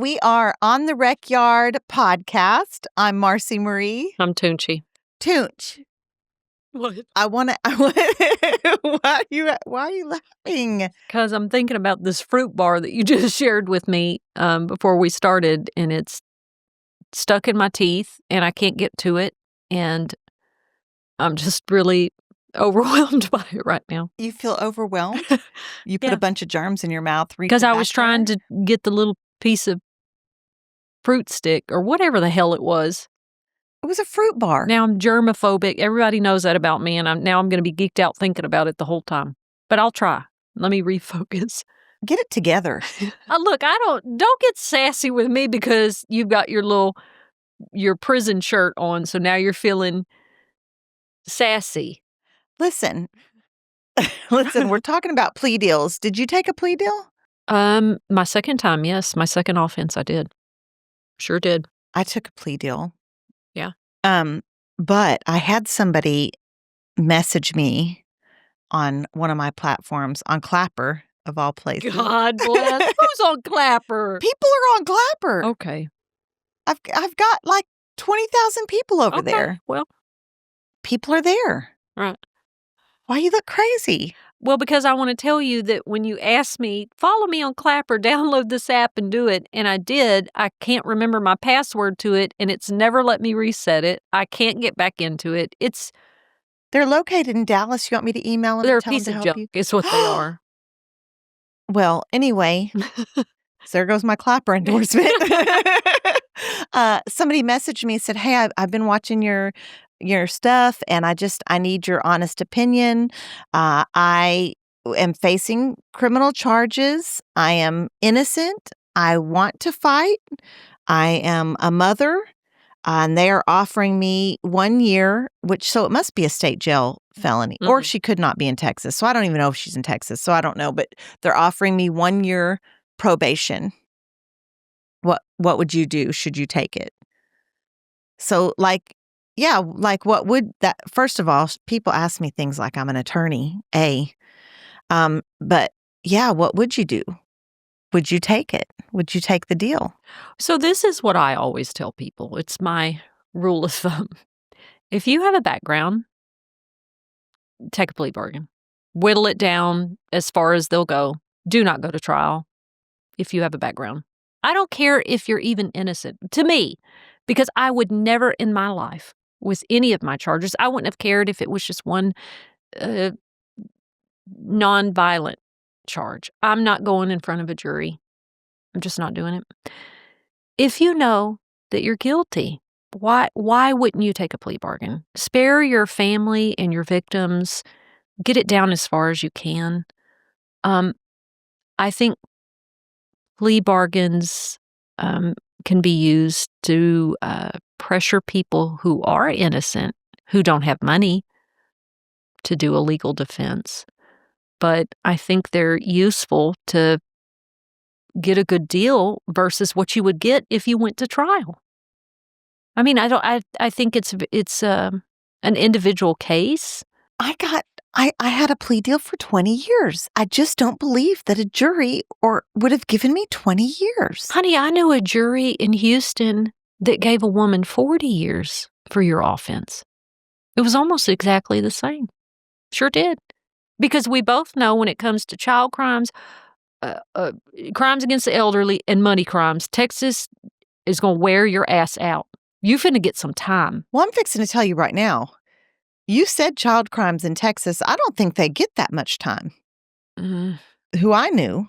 We are on the Recyard podcast. I'm Marci Marie. I'm Toonchi. Toonch. What? why are you laughing? Because I'm thinking about this fruit bar that you just shared with me before we started, and it's stuck in my teeth, and I can't get to it, and I'm just really overwhelmed by it right now. You feel overwhelmed? You put a bunch of germs in your mouth. Because I was trying to get the little piece of fruit stick or whatever the hell it was. It was a fruit bar. Now I'm germophobic. Everybody knows that about me, and I'm going to be geeked out thinking about it the whole time. But I'll try. Let me refocus. Get it together. Look, don't get sassy with me because you've got your prison shirt on, so now you're feeling sassy. Listen, we're talking about plea deals. Did you take a plea deal? My second time, yes. My second offense, I did. Sure did. I took a plea deal. Yeah. But I had somebody message me on one of my platforms on Clapper, of all places. God bless. Who's on Clapper? People are on Clapper. Okay. I've got like 20,000 people over there. Well, people are there. Right. Why you look crazy? Well, because I want to tell you that when you asked me, follow me on Clapper, download this app and do it, and I did, I can't remember my password to it, and it's never let me reset it. I can't get back into it. They're located in Dallas. You want me to email them? They're and a tell piece them to of help junk. you? It's what they are. Well, anyway, so there goes my Clapper endorsement. Somebody messaged me and said, hey, I've been watching your stuff, and I need your honest opinion. I am facing criminal charges. I am innocent. I want to fight. I am a mother, and they are offering me 1 year, so it must be a state jail felony, or she could not be in Texas. So I don't even know if she's in Texas. So I don't know, but they're offering me 1 year probation. What would you do? Should you take it? So what would that, first of all, people ask me things like I'm an attorney, but yeah, what would you do? Would you take it? Would you take the deal? So this is what I always tell people. It's my rule of thumb. If you have a background, take a plea bargain. Whittle it down as far as they'll go. Do not go to trial if you have a background. I don't care if you're even innocent. To me, because I would never in my life, with any of my charges, I wouldn't have cared if it was just one nonviolent charge. I'm not going in front of a jury. I'm just not doing it. If you know that you're guilty, why wouldn't you take a plea bargain? Spare your family and your victims. Get it down as far as you can. I think plea bargains can be used to pressure people who are innocent, who don't have money, to do a legal defense. But I think they're useful to get a good deal versus what you would get if you went to trial. I mean, I think it's an individual case. I had a plea deal for 20 years. I just don't believe that a jury would have given me 20 years. Honey, I knew a jury in Houston that gave a woman 40 years for your offense. It was almost exactly the same. Sure did. Because we both know when it comes to child crimes, crimes against the elderly, and money crimes, Texas is going to wear your ass out. You finna get some time. Well, I'm fixing to tell you right now. You said child crimes in Texas. I don't think they get that much time. Who I knew.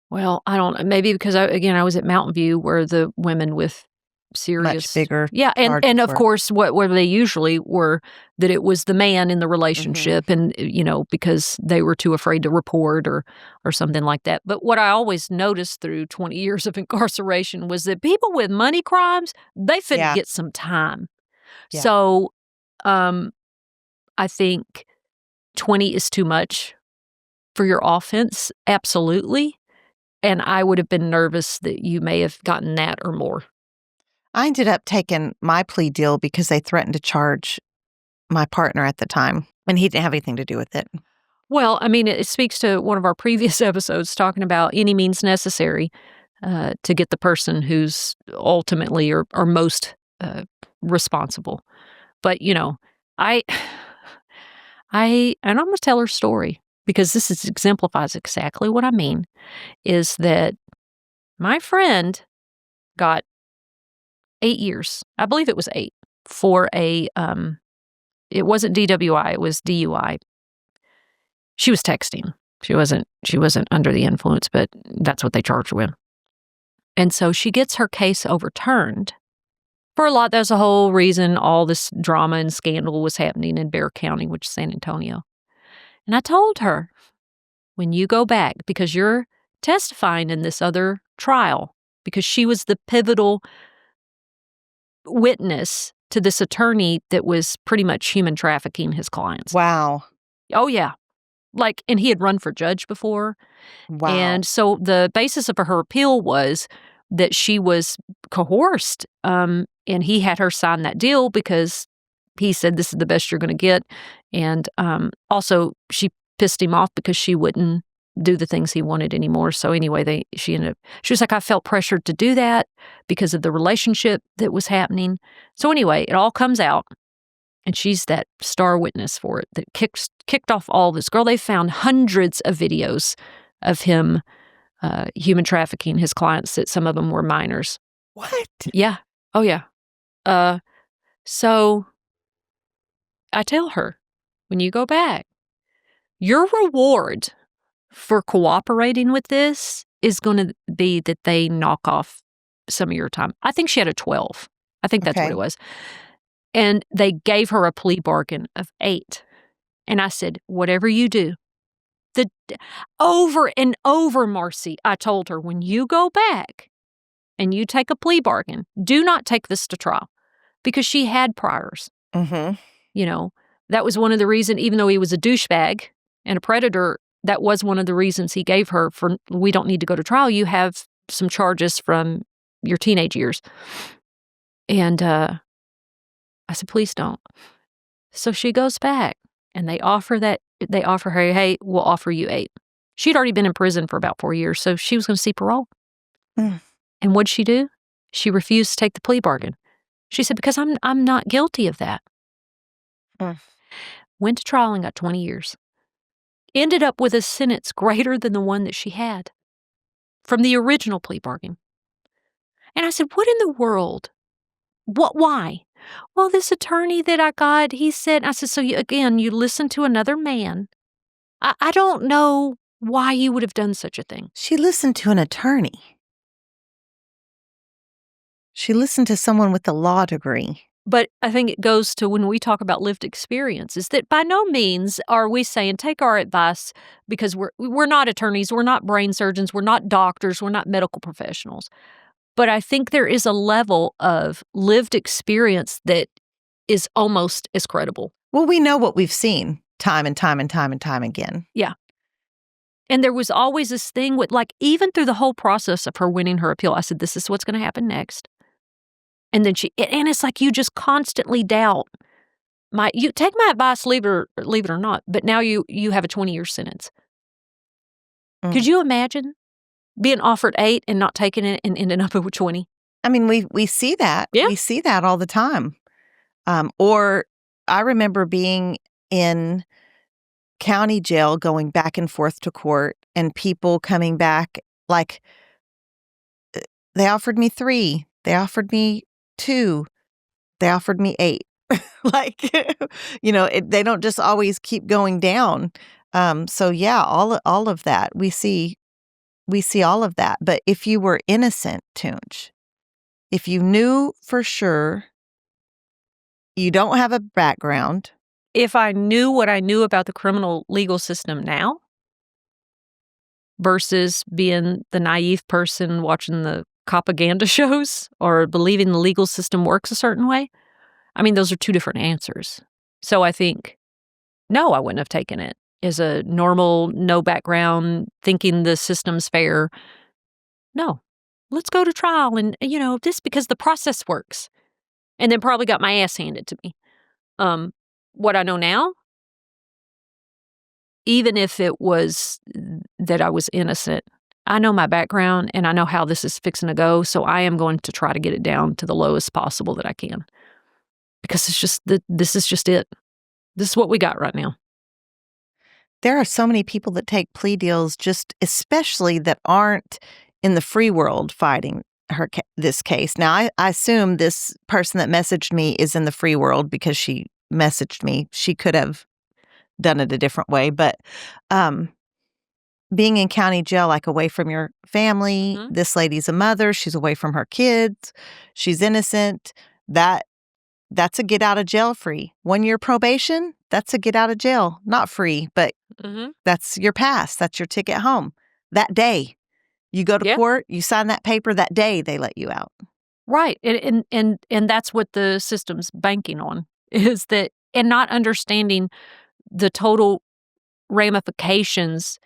Well, I don't. Maybe because I was at Mountain View, where the women with serious, much bigger. Yeah, and of course, what they usually were, that it was the man in the relationship, and because they were too afraid to report or something like that. But what I always noticed through 20 years of incarceration was that people with money crimes, they finna get some time. Yeah. So, I think 20 is too much for your offense, absolutely. And I would have been nervous that you may have gotten that or more. I ended up taking my plea deal because they threatened to charge my partner at the time, and he didn't have anything to do with it. Well, I mean, it speaks to one of our previous episodes talking about any means necessary. to get the person who's ultimately or most responsible. But, I and I'm going to tell her story because exemplifies exactly what I mean, is that my friend got 8 years. I believe it was 8 for it wasn't DWI, it was DUI. She was texting. She wasn't under the influence, but that's what they charged her with. And so she gets her case overturned. For a lot, that's the whole reason all this drama and scandal was happening in Bexar County, which is San Antonio. And I told her, when you go back, because you're testifying in this other trial, because she was the pivotal witness to this attorney that was pretty much human trafficking his clients. Wow. Oh, yeah. And he had run for judge before. Wow. And so the basis of her appeal was that she was coerced, and he had her sign that deal because he said, this is the best you're going to get. And also, she pissed him off because she wouldn't do the things he wanted anymore. So anyway, she was like, I felt pressured to do that because of the relationship that was happening. So anyway, it all comes out. And she's that star witness for it that kicked off all this. Girl, they found hundreds of videos of him human trafficking his clients, that some of them were minors. What? Yeah. Oh, yeah. So I tell her, when you go back, your reward for cooperating with this is going to be that they knock off some of your time. I think she had a 12. I think that's what it was. And they gave her a plea bargain of 8. And I said, whatever you do, over and over, Marci, I told her, when you go back and you take a plea bargain, do not take this to trial, because she had priors. Mm-hmm. That was one of the reasons, even though he was a douchebag and a predator, that was one of the reasons he gave her for, we don't need to go to trial. You have some charges from your teenage years. And I said, please don't. So she goes back and they offer her, hey, we'll offer you 8. She'd already been in prison for about 4 years, so she was going to see parole. And what'd she do? She refused to take the plea bargain. She said, because I'm not guilty of that. Went to trial and got 20 years. Ended up with a sentence greater than the one that she had from the original plea bargain. And I said, what in the world? Why? Well, this attorney that I got, he said, I said, so you listened to another man. I don't know why you would have done such a thing. She listened to an attorney. She listened to someone with a law degree. But I think it goes to when we talk about lived experiences, that by no means are we saying take our advice, because we're not attorneys, we're not brain surgeons, we're not doctors, we're not medical professionals. But I think there is a level of lived experience that is almost as credible. Well, we know what we've seen time and time and time and time again. Yeah. And there was always this thing with, even through the whole process of her winning her appeal, I said, this is what's going to happen next. And then and it's like you just constantly doubt you take my advice, leave it or not. But now you have a 20-year sentence. Could you imagine being offered 8 and not taking it and ending up with 20? I mean, we see that. Yeah. We see that all the time. Or I remember being in county jail, going back and forth to court, and people coming back they offered me 3, they offered me 2, they offered me 8. They don't just always keep going down. So yeah, all of that we see all of that. But if you were innocent, Toonch, if you knew for sure, you don't have a background. If I knew what I knew about the criminal legal system now versus being the naive person watching the propaganda shows or believing the legal system works a certain way, I mean, those are 2 different answers. So I think, no, I wouldn't have taken it as a normal, no background, thinking the system's fair. No, let's go to trial and, this because the process works. And then probably got my ass handed to me. What I know now, even if it was that I was innocent, I know my background and I know how this is fixing to go, so I am going to try to get it down to the lowest possible that I can. Because it's just this is just it. This is what we got right now. There are so many people that take plea deals, just especially that aren't in the free world fighting this case. Now, I assume this person that messaged me is in the free world because she messaged me. She could have done it a different way, but being in county jail, like away from your family, Mhm. this lady's a mother, she's away from her kids, she's innocent. That's a get out of jail free. 1 year probation, that's a get out of jail, not free, but Mhm. that's your pass. That's your ticket home. That day, you go to Yeah. court, you sign that paper, that day they let you out. Right. And that's what the system's banking on is that and not understanding the total ramifications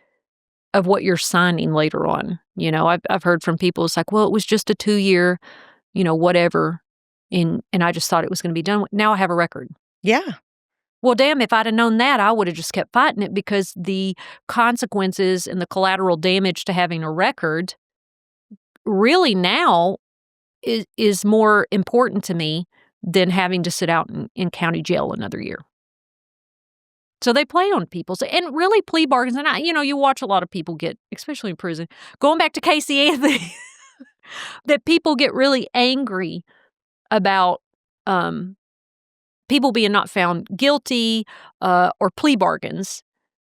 of what you're signing later on. You know, I've heard from people, it's like, well, it was just a 2-year, whatever. And I just thought it was going to be done. Now I have a record. Yeah. Well, damn, if I'd have known that, I would have just kept fighting it because the consequences and the collateral damage to having a record really now is more important to me than having to sit out in county jail another year. So they play on people's and really plea bargains. And you watch a lot of people get, especially in prison, going back to Casey Anthony, that people get really angry about people being not found guilty or plea bargains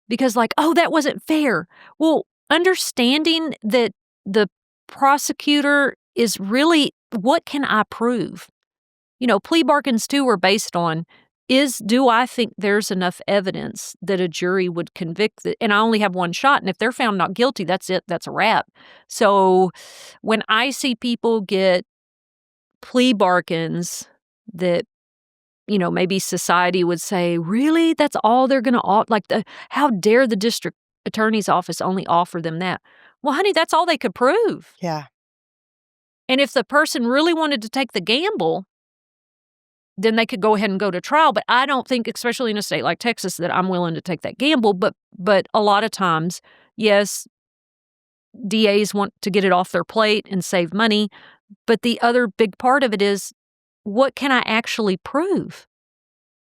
because, like, oh, that wasn't fair. Well, understanding that the prosecutor is really, what can I prove? Plea bargains too are based on do I think there's enough evidence that a jury would convict and I only have one shot, and if they're found not guilty, that's it, that's a wrap. So when I see people get plea bargains that maybe society would say, really, that's all they're going to like, how dare the district attorney's office only offer them that? Well, honey, that's all they could prove. Yeah. And if the person really wanted to take the gamble, then they could go ahead and go to trial. But I don't think, especially in a state like Texas, that I'm willing to take that gamble. But a lot of times, yes, DAs want to get it off their plate and save money. But the other big part of it is, what can I actually prove?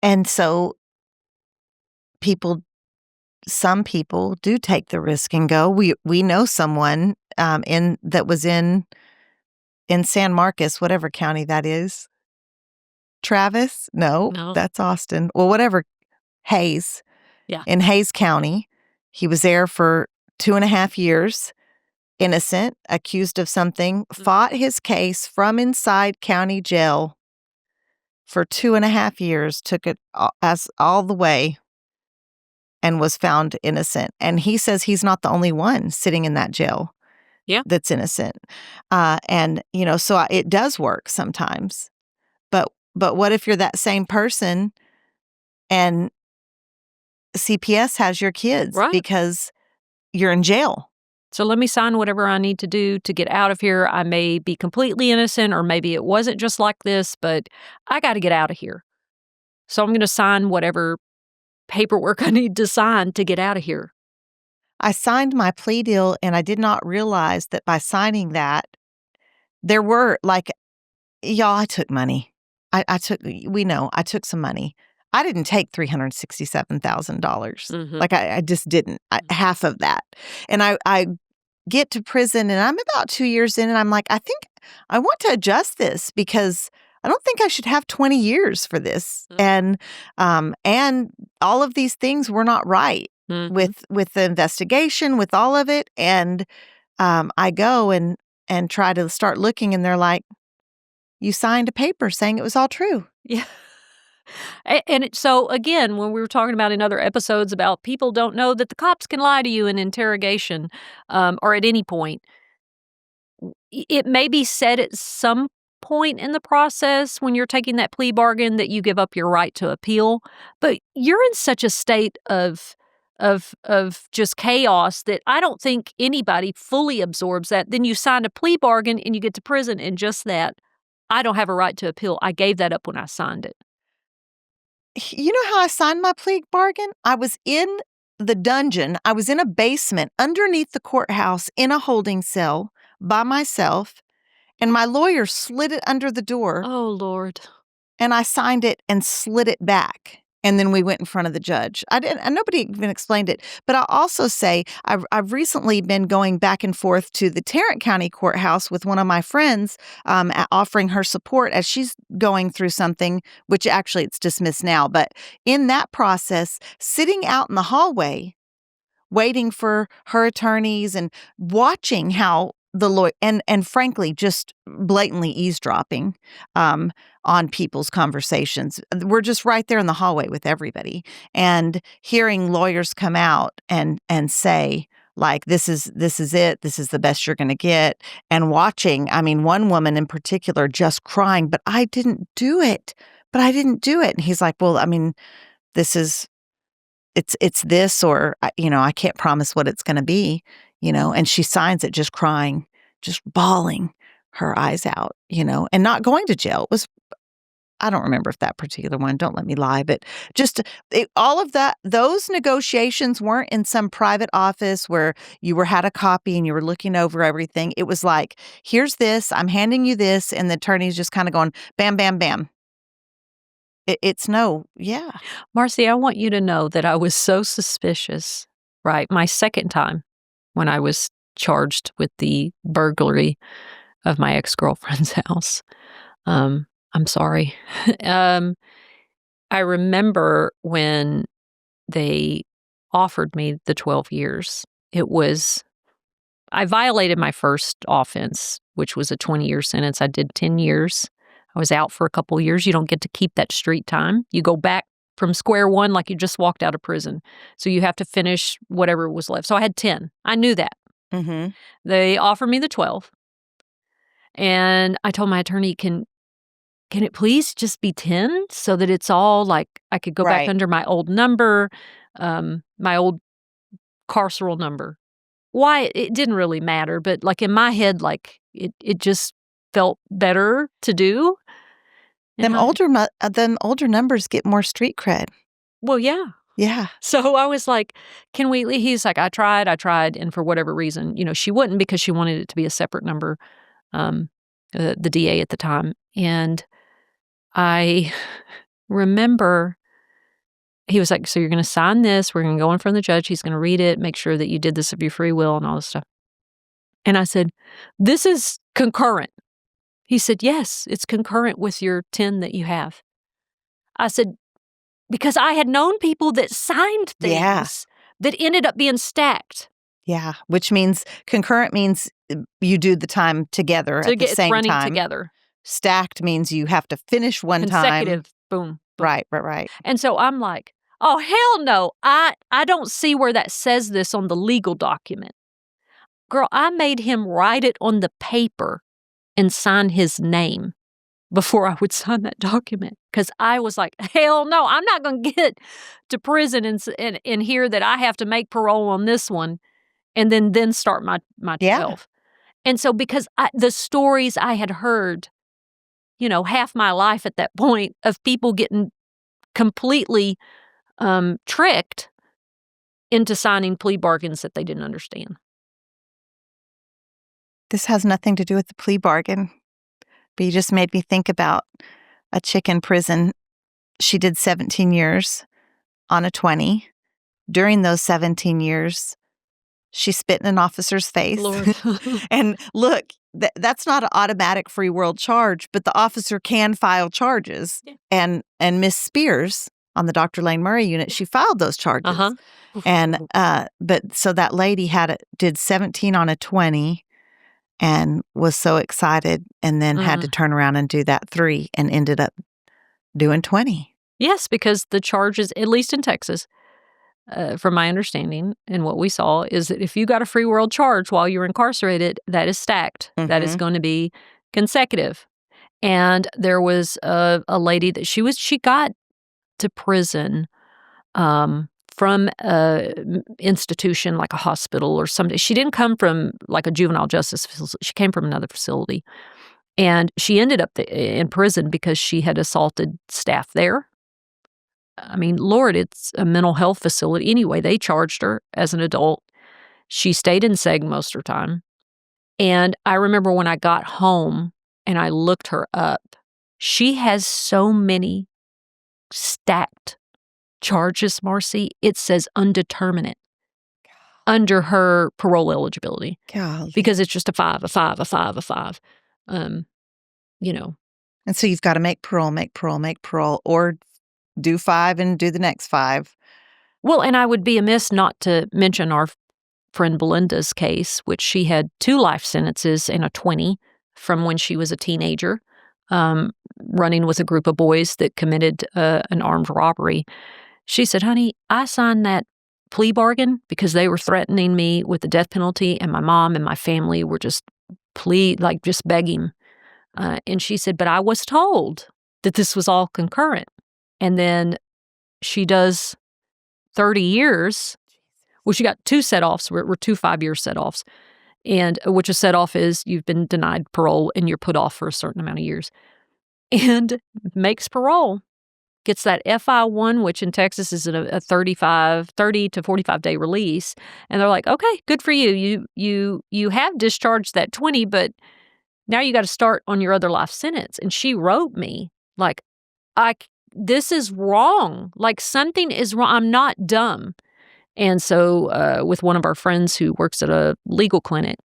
And so some people do take the risk and go. We know someone that was in San Marcos, whatever county that is. Travis? No, No. that's Austin. Well, whatever. Hayes. Yeah. In Hayes County. He was there for 2.5 years, innocent, accused of something, fought his case from inside county jail for 2.5 years, took it all the way, and was found innocent. And he says he's not the only one sitting in that jail that's innocent. So it does work sometimes. But what if you're that same person and CPS has your kids because you're in jail? So let me sign whatever I need to do to get out of here. I may be completely innocent, or maybe it wasn't just like this, but I got to get out of here. So I'm going to sign whatever paperwork I need to sign to get out of here. I signed my plea deal, and I did not realize that by signing that, there were, like, y'all, I took money. I took some money. I didn't take $367,000. Like, I just didn't. Half of that. And I get to prison, and I'm about 2 years in, and I'm like, I think I want to adjust this because I don't think I should have 20 years for this. And all of these things were not right with the investigation, with all of it. And I go and try to start looking, and they're like, you signed a paper saying it was all true. Yeah. And so, again, when we were talking about in other episodes about people don't know that the cops can lie to you in interrogation or at any point, it may be said at some point in the process when you're taking that plea bargain that you give up your right to appeal, but you're in such a state of just chaos that I don't think anybody fully absorbs that. Then you sign a plea bargain and you get to prison, and just that, I don't have a right to appeal. I gave that up when I signed it. You know how I signed my plea bargain? I was in the dungeon. I was in a basement underneath the courthouse in a holding cell by myself, and my lawyer slid it under the door. Oh, Lord. And I signed it and slid it back. And then we went in front of the judge. And nobody even explained it. But I'll also say I've recently been going back and forth to the Tarrant County Courthouse with one of my friends, offering her support as she's going through something, which actually it's dismissed now. But in that process, sitting out in the hallway, waiting for her attorneys and watching how the lawyer and frankly, just blatantly eavesdropping on people's conversations. We're just right there in the hallway with everybody, and hearing lawyers come out and say, like, this is it, this is the best you're going to get, and watching. I mean, one woman in particular just crying, but I didn't do it. And he's like, well, I mean, this is. It's this, or, I can't promise what it's going to be, and she signs it just crying, just bawling her eyes out, and not going to jail. It was, I don't remember if that particular one, don't let me lie, but just all of that, those negotiations weren't in some private office where you had a copy and you were looking over everything. It was like, here's this, I'm handing you this, and the attorney's just kind of going, bam, bam, bam. It's no, yeah. Marci, I want you to know that I was so suspicious, right? My second time when I was charged with the burglary of my ex-girlfriend's house. I'm sorry. I remember when they offered me the 12 years. I violated my first offense, which was a 20-year sentence. I did 10 years. I was out for a couple of years. You don't get to keep that street time. You go back from square one like you just walked out of prison. So you have to finish whatever was left. So I had 10. I knew that. Mm-hmm. They offered me the 12. And I told my attorney, can it please just be 10 so that it's all like I could go back under my old number, my old carceral number. Why? It didn't really matter. But like in my head, like it just felt better to do. Them older numbers get more street cred. Well, yeah. Yeah. So I was like, can we, he's like, I tried. And for whatever reason, she wouldn't, because she wanted it to be a separate number, the DA at the time. And I remember he was like, so you're going to sign this. We're going to go in front of the judge. He's going to read it, make sure that you did this of your free will and all this stuff. And I said, this is concurrent. He said, yes, it's concurrent with your 10 that you have. I said, because I had known people that signed things that ended up being stacked. Yeah, which means concurrent means you do the time together at the same running time. Together. Stacked means you have to finish one Consecutive, time. boom. Right. And so I'm like, oh, hell no. I don't see where that says this on the legal document. Girl, I made him write it on the paper and sign his name before I would sign that document. Because I was like, hell no, I'm not going to get to prison and hear that I have to make parole on this one and then start my 12. Yeah. And so because the stories I had heard, half my life at that point of people getting completely tricked into signing plea bargains that they didn't understand. This has nothing to do with the plea bargain, but you just made me think about a chick in prison. She did 17 years on a 20. During those 17 years, she spit in an officer's face. Lord. And look, that's not an automatic free world charge, but the officer can file charges. Yeah. And Miss Spears on the Dr. Lane Murray unit, she filed those charges. Uh-huh. And but so that lady did 17 on a 20 and was so excited, and then had to turn around and do that 3 and ended up doing 20. Yes, because the charges, at least in Texas, from my understanding and what we saw, is that if you got a free world charge while you're incarcerated, that is stacked. Mm-hmm. That is going to be consecutive. And there was a lady that she got to prison from an institution like a hospital or something. She didn't come from like a juvenile justice facility. She came from another facility. And she ended up in prison because she had assaulted staff there. I mean, Lord, it's a mental health facility. Anyway, they charged her as an adult. She stayed in seg most of her time. And I remember when I got home and I looked her up, she has so many stacked charges, Marci. It says undeterminate under her parole eligibility. Golly. Because it's just a 5, a 5, a 5, a 5. You know. And so you've got to make parole, or do 5 and do the next 5. Well, and I would be amiss not to mention our friend Belinda's case, which she had 2 life sentences and a 20 from when she was a teenager, running with a group of boys that committed an armed robbery. She said, honey, I signed that plea bargain because they were threatening me with the death penalty, and my mom and my family were just just begging. And she said, but I was told that this was all concurrent. And then she does 30 years. Well, she got 2 set-offs. We're 2 5-year set-offs. And which a set-off is you've been denied parole and you're put off for a certain amount of years. And makes parole. Gets that FI-1, which in Texas is a 30 to 45-day release. And they're like, okay, good for you. You have discharged that 20, but now you got to start on your other life sentence. And she wrote me, like, this is wrong. Like, something is wrong. I'm not dumb. And so with one of our friends who works at a legal clinic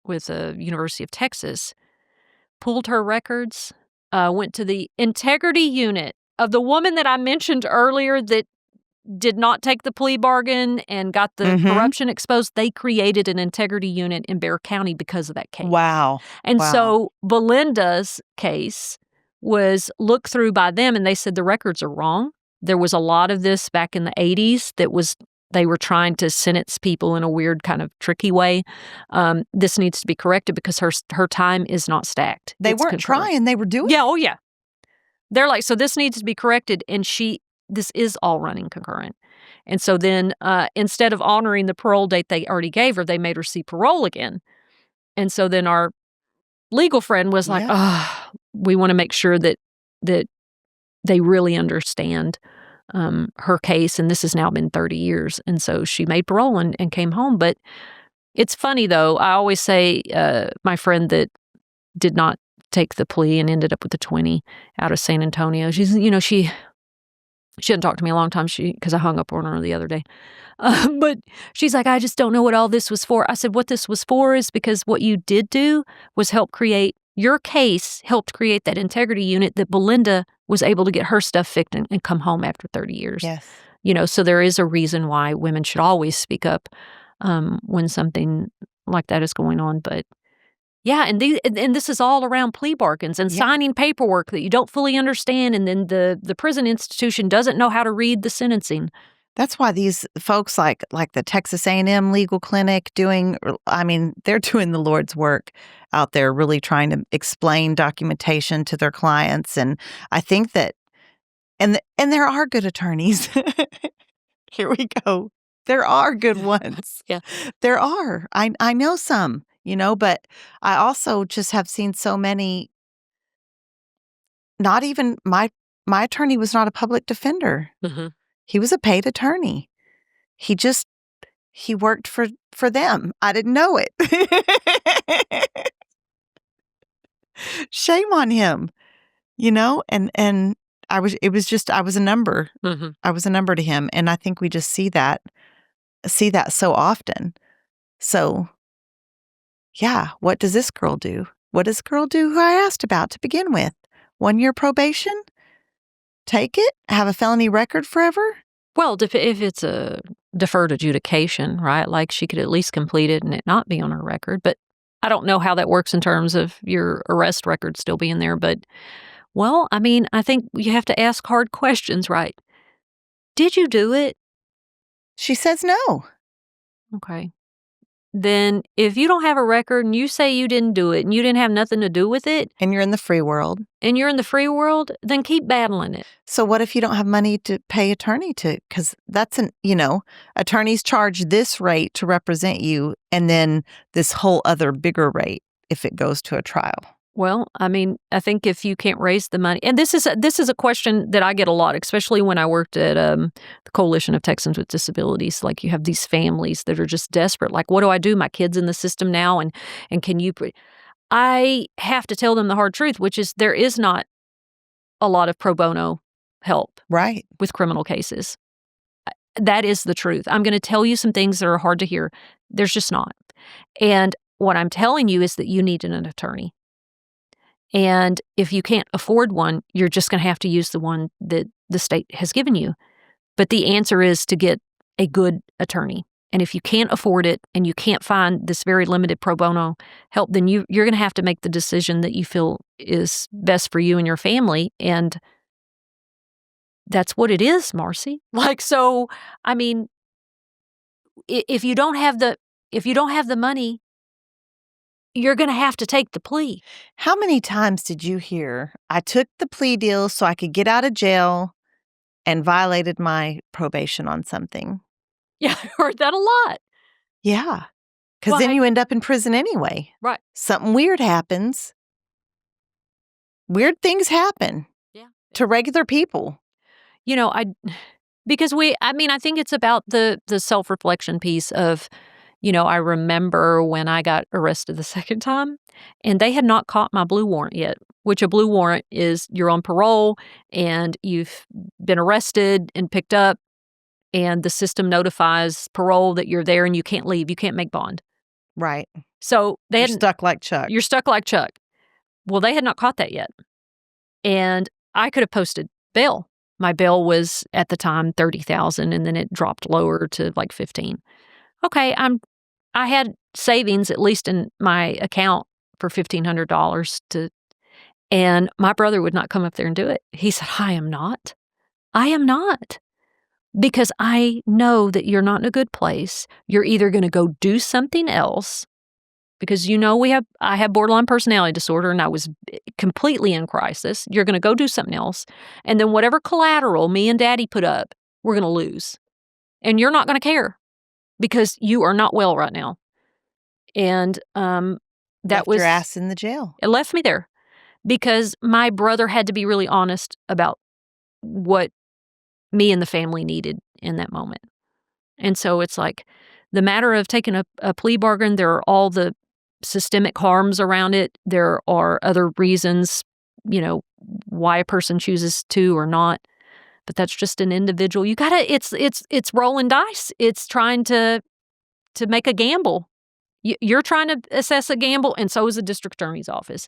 with the University of Texas, pulled her records, went to the integrity unit of the woman that I mentioned earlier that did not take the plea bargain and got the corruption exposed. They created an integrity unit in Bexar County because of that case. Wow. And so Belinda's case was looked through by them, and they said the records are wrong. There was a lot of this back in the 80s they were trying to sentence people in a weird kind of tricky way. This needs to be corrected because her time is not stacked. They weren't trying. They were doing it. Yeah, oh yeah. They're like, so this needs to be corrected, and this is all running concurrent. And so then instead of honoring the parole date they already gave her, they made her see parole again. And so then our legal friend was like, we want to make sure that they really understand her case, and this has now been 30 years. And so she made parole and came home. But it's funny, though. I always say my friend that did not take the plea and ended up with the 20 out of San Antonio, she hadn't talked to me a long time because I hung up on her the other day. But she's like, I just don't know what all this was for. I said, what this was for is because what you did do was your case helped create that integrity unit that Belinda was able to get her stuff fixed and come home after 30 years. Yes. So there is a reason why women should always speak up when something like that is going on. But yeah, and this is all around plea bargains and signing paperwork that you don't fully understand, and then the prison institution doesn't know how to read the sentencing. That's why these folks like the Texas A&M Legal Clinic they're doing the Lord's work out there, really trying to explain documentation to their clients. And I think that, and there are good attorneys. Here we go. There are good ones. Yeah. There are. I know some, but I also just have seen so many. Not even my attorney was not a public defender. Mm-hmm. He was a paid attorney. He worked for them. I didn't know it. Shame on him, and I was a number. Mm-hmm. I was a number to him. And I think we just see that so often. So yeah, what does this girl do? What does the girl do who I asked about to begin with? 1 year probation? Take it? Have a felony record forever? Well, if it's a deferred adjudication, right? Like she could at least complete it and it not be on her record. But I don't know how that works in terms of your arrest record still being there. But, well, I think you have to ask hard questions, right? Did you do it? She says no. Okay. Then if you don't have a record and you say you didn't do it and you didn't have nothing to do with it. And you're in the free world. Then keep battling it. So what if you don't have money to pay attorney to? Because that's attorneys charge this rate to represent you and then this whole other bigger rate if it goes to a trial. Well, I mean, I think if you can't raise the money, and this is a question that I get a lot, especially when I worked at the Coalition of Texans with Disabilities. Like, you have these families that are just desperate. Like, what do I do? My kid's in the system now, and can you? I have to tell them the hard truth, which is there is not a lot of pro bono help Right. with criminal cases. That is the truth. I'm going to tell you some things that are hard to hear. There's just not. And what I'm telling you is that you need an attorney. And if you can't afford one, you're just going to have to use the one that the state has given you. But the answer is to get a good attorney. And if you can't afford it and you can't find this very limited pro bono help, then you're going to have to make the decision that you feel is best for you and your family. And that's what it is, Marci. Like, so, I mean, if you don't have the money, you're going to have to take the plea. How many times did you hear, I took the plea deal so I could get out of jail and violated my probation on something? Yeah, I heard that a lot. Yeah. Because Well, then you end up in prison anyway. Right. Something weird happens. Weird things happen to regular people. You know, I think it's about the self-reflection piece of, I remember when I got arrested the second time, and they had not caught my blue warrant yet, which a blue warrant is you're on parole and you've been arrested and picked up, and the system notifies parole that you're there and you can't leave. You can't make bond. Right. So You're stuck like Chuck. You're stuck like Chuck. Well, they had not caught that yet. And I could have posted bail. My bail was at the time $30,000, and then it dropped lower to like $15,000. Okay, I had savings at least in my account for $1,500 and my brother would not come up there and do it. He said, I am not, because I know that you're not in a good place. You're either going to go do something else, because I have borderline personality disorder and I was completely in crisis. You're going to go do something else. And then whatever collateral me and Daddy put up, we're going to lose. And you're not going to care because you are not well right now. And Left your ass in the jail. It left me there because my brother had to be really honest about what me and the family needed in that moment. And so it's like the matter of taking a plea bargain, there are all the systemic harms around it. There are other reasons, why a person chooses to or not. But that's just an individual. You gotta. It's rolling dice. It's trying to make a gamble. You're trying to assess a gamble, and so is the district attorney's office.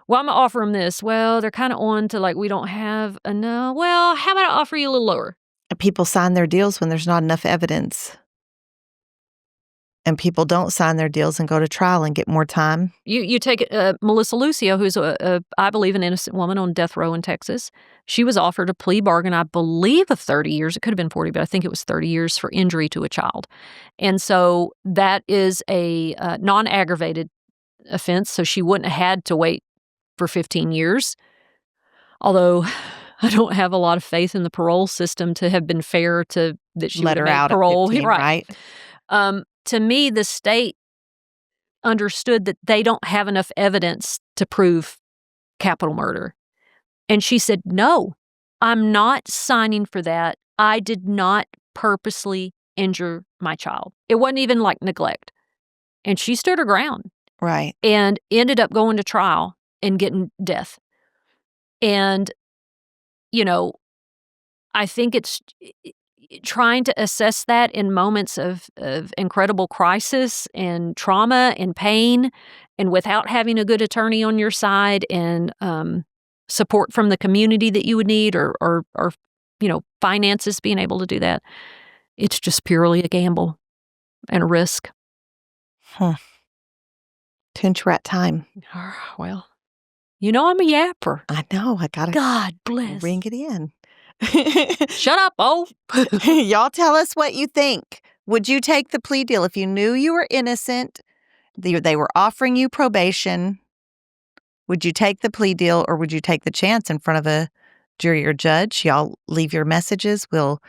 Well, I'm gonna offer them this. Well, they're kind of on to like we don't have enough. Well, how about I offer you a little lower? People sign their deals when there's not enough evidence. And people don't sign their deals and go to trial and get more time. You take Melissa Lucio, who's I believe an innocent woman on death row in Texas. She was offered a plea bargain, I believe, of 30 years. It could have been 40, but I think it was 30 years for injury to a child. And so that is a non-aggravated offense. So she wouldn't have had to wait for 15 years. Although I don't have a lot of faith in the parole system to have been fair to that she let her made out parole. At 15, right? To me, the state understood that they don't have enough evidence to prove capital murder. And she said, no, I'm not signing for that. I did not purposely injure my child. It wasn't even like neglect. And she stood her ground. Right. And ended up going to trial and getting death. And, I think it's trying to assess that in moments of incredible crisis and trauma and pain, and without having a good attorney on your side and support from the community that you would need or finances being able to do that. It's just purely a gamble and a risk. Tinch rat time. Well, I'm a yapper. I know. I gotta God bless. Ring it in. Shut up, oh. Y'all tell us what you think. Would you take the plea deal if you knew you were innocent? They were offering you probation. Would you take the plea deal, or would you take the chance in front of a jury or judge? Y'all leave your messages. We'll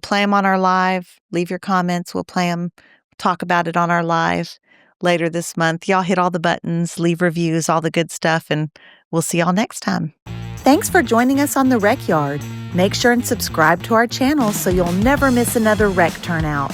play them on our live. Leave your comments. We'll play them. Talk about it on our live. later this month. Y'all hit all the buttons, leave reviews, all the good stuff, and we'll see y'all next time. Thanks for joining us on the Rec Yard. Make sure and subscribe to our channel so you'll never miss another rec turnout.